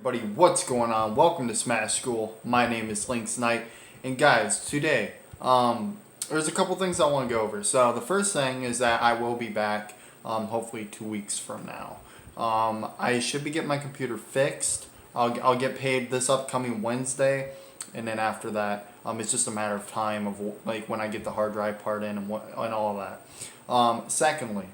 everybody, what's going on? Welcome to SmashSkool. My name is Lynx Knight, and guys, today, there's a couple things I want to go over. So the first thing is that I will be back, hopefully 2 weeks from now. I should be getting my computer fixed. I'll get paid this upcoming Wednesday, and then after that, it's just a matter of time of like when I get the hard drive part in and all of that. Secondly,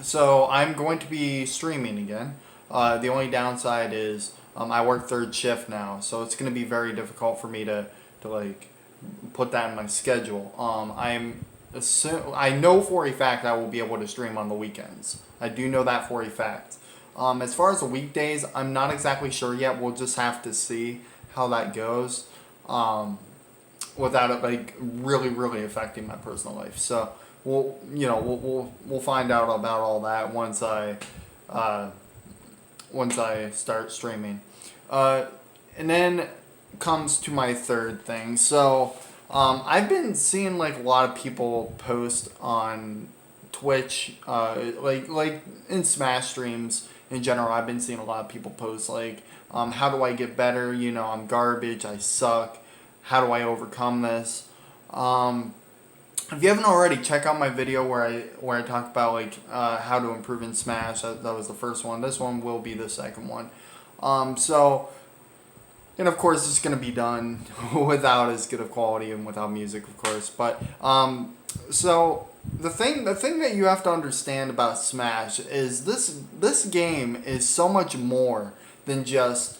so I'm going to be streaming again. The only downside is I work third shift now, so it's going to be very difficult for me to like put that in my schedule. I know for a fact I will be able to stream on the weekends. I do know that for a fact. As far as the weekdays, I'm not exactly sure yet. We'll just have to see how that goes, without it like really affecting my personal life. So we'll find out about all that once I start streaming. And then comes to my third thing. So I've been seeing like a lot of people post on Twitch, like in Smash streams in general. I've been seeing a lot of people post like, how do I get better? I'm garbage. I suck. How do I overcome this? If you haven't already, check out my video where I talk about like how to improve in Smash. That was the first one. This one will be the second one. And of course it's gonna be done without as good of quality and without music, of course. But so the thing that you have to understand about Smash is this game is so much more than just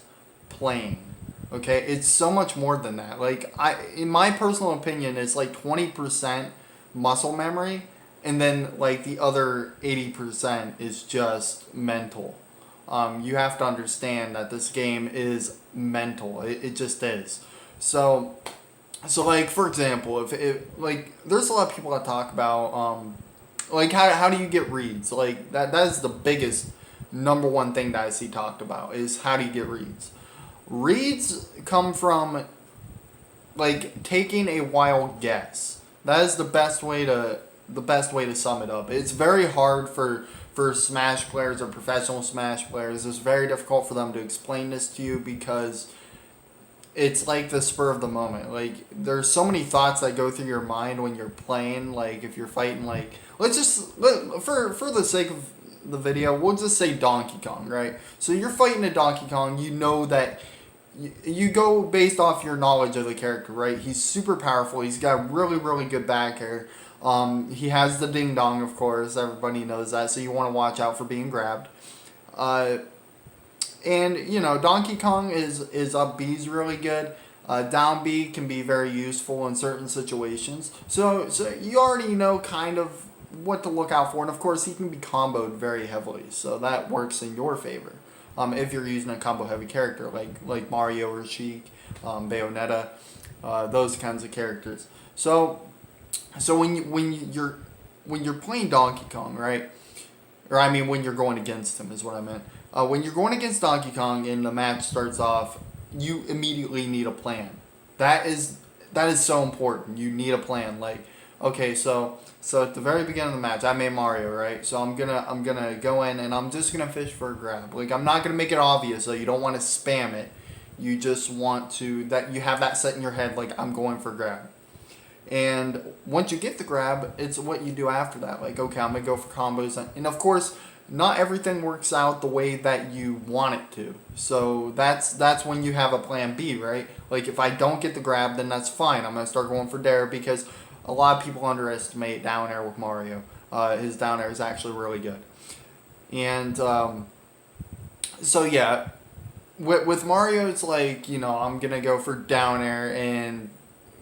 playing. Okay, it's so much more than that. Like in my personal opinion, it's like 20% muscle memory, and then like the other 80% is just mental. You have to understand that this game is mental. It just is. So like for example, if like there's a lot of people that talk about like how do you get reads? Like that is the biggest number one thing that I see talked about is how do you get reads. Reads come from like taking a wild guess. That is the best way to sum it up. It's very hard for Smash players or professional Smash players. It's very difficult for them to explain this to you because it's like the spur of the moment. Like there's so many thoughts that go through your mind when you're playing. Like if you're fighting, like for the sake of the video, we'll just say Donkey Kong, right? So you're fighting a Donkey Kong. You know that you go based off your knowledge of the character, right? He's super powerful. He's got really good back hair. He has the ding dong, of course. Everybody knows that, so you want to watch out for being grabbed. And Donkey Kong is up B's really good. Down B can be very useful in certain situations. So you already know kind of what to look out for, and of course he can be comboed very heavily, so that works in your favor. If you're using a combo heavy character like Mario or Sheik, Bayonetta, those kinds of characters. So when you're playing Donkey Kong, right? Or I mean when you're going against him is what I meant. When you're going against Donkey Kong and the match starts off, you immediately need a plan. That is so important. You need a plan. Like, okay, so at the very beginning of the match, I made Mario, right? So I'm gonna go in and I'm just gonna fish for a grab. Like I'm not gonna make it obvious, so you don't want to spam it. You just want to that you have that set in your head, like I'm going for a grab. And once you get the grab, it's what you do after that. Like, okay, I'm gonna go for combos, and of course, not everything works out the way that you want it to. So that's when you have a plan B, right? Like if I don't get the grab, then that's fine. I'm gonna start going for dare because a lot of people underestimate down air with Mario. His down air is actually really good. And so yeah, with Mario, it's like, I'm going to go for down air and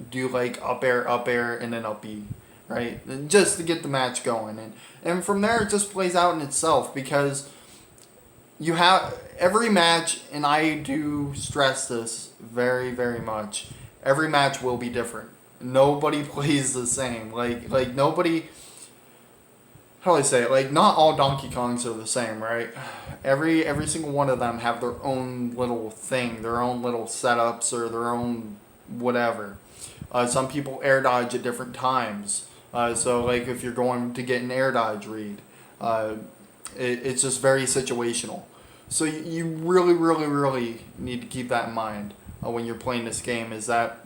do like up air, and then up B, right? And just to get the match going. And from there, it just plays out in itself because you have every match, and I do stress this very much, every match will be different. Nobody plays the same. Like nobody. How do I say it? Like not all Donkey Kongs are the same, right? Every single one of them have their own little thing, their own little setups, or their own whatever. Some people air dodge at different times. So like if you're going to get an air dodge read, it's just very situational. So you really, really, really need to keep that in mind when you're playing this game. Is that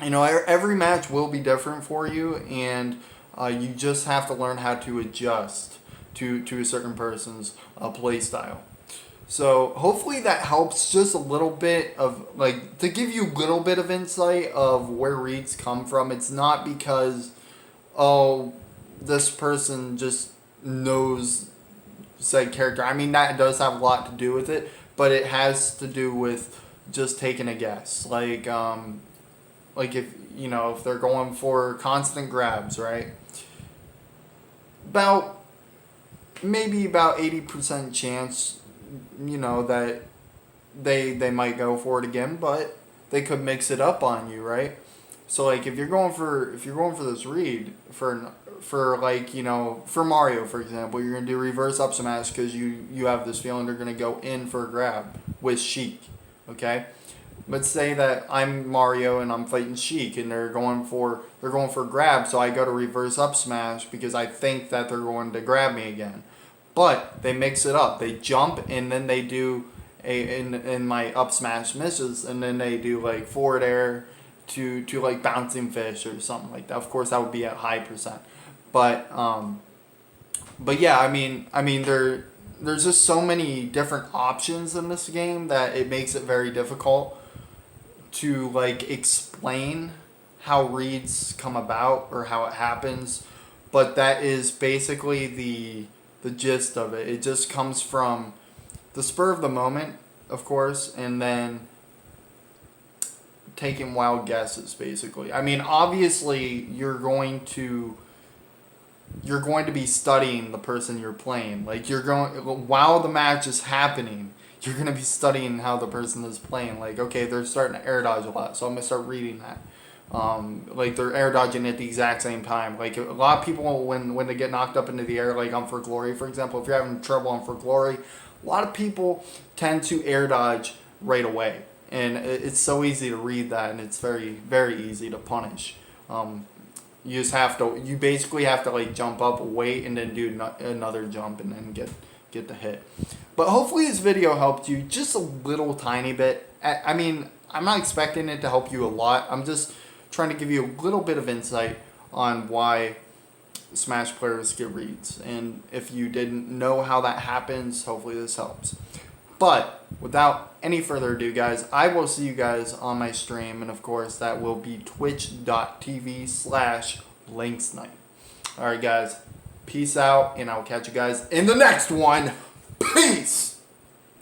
every match will be different for you, and you just have to learn how to adjust to a certain person's play style. So hopefully that helps just a little bit of to give you a little bit of insight of where reads come from. It's not because this person just knows said character. I mean, that does have a lot to do with it, but it has to do with just taking a guess. If if they're going for constant grabs, right? About maybe about 80% chance, that they might go for it again, but they could mix it up on you, right? So if you're going for this read for Mario, for example, you're gonna do reverse up smash because you have this feeling they're gonna go in for a grab with Sheik, okay? Let's say that I'm Mario and I'm fighting Sheik and they're going for grab, so I go to reverse up smash because I think that they're going to grab me again. But they mix it up. They jump and then they do in my up smash misses, and then they do forward air to bouncing fish or something like that. Of course, that would be at high percent. But yeah, there's just so many different options in this game that it makes it very difficult to explain how reads come about or how it happens. But that is basically the gist of it. It just comes from the spur of the moment, of course, and then taking wild guesses, basically. I mean, obviously, you're going to be studying the person you're playing. While the match is happening, you're going to be studying how the person is playing. Okay, they're starting to air dodge a lot, so I'm going to start reading that. They're air dodging at the exact same time. A lot of people, when they get knocked up into the air, on For Glory, for example, if you're having trouble on For Glory, a lot of people tend to air dodge right away. And it's so easy to read that, and it's very, very easy to punish. You basically have to jump up, wait, and then do another jump, and then get the hit. But hopefully this video helped you just a little tiny bit. I mean, I'm not expecting it to help you a lot. I'm just trying to give you a little bit of insight on why Smash players get reads. And if you didn't know how that happens, hopefully this helps. But without any further ado, guys, I will see you guys on my stream. And of course, that will be twitch.tv/LinksNight. Alright, guys. Peace out, and I'll catch you guys in the next one. Peace!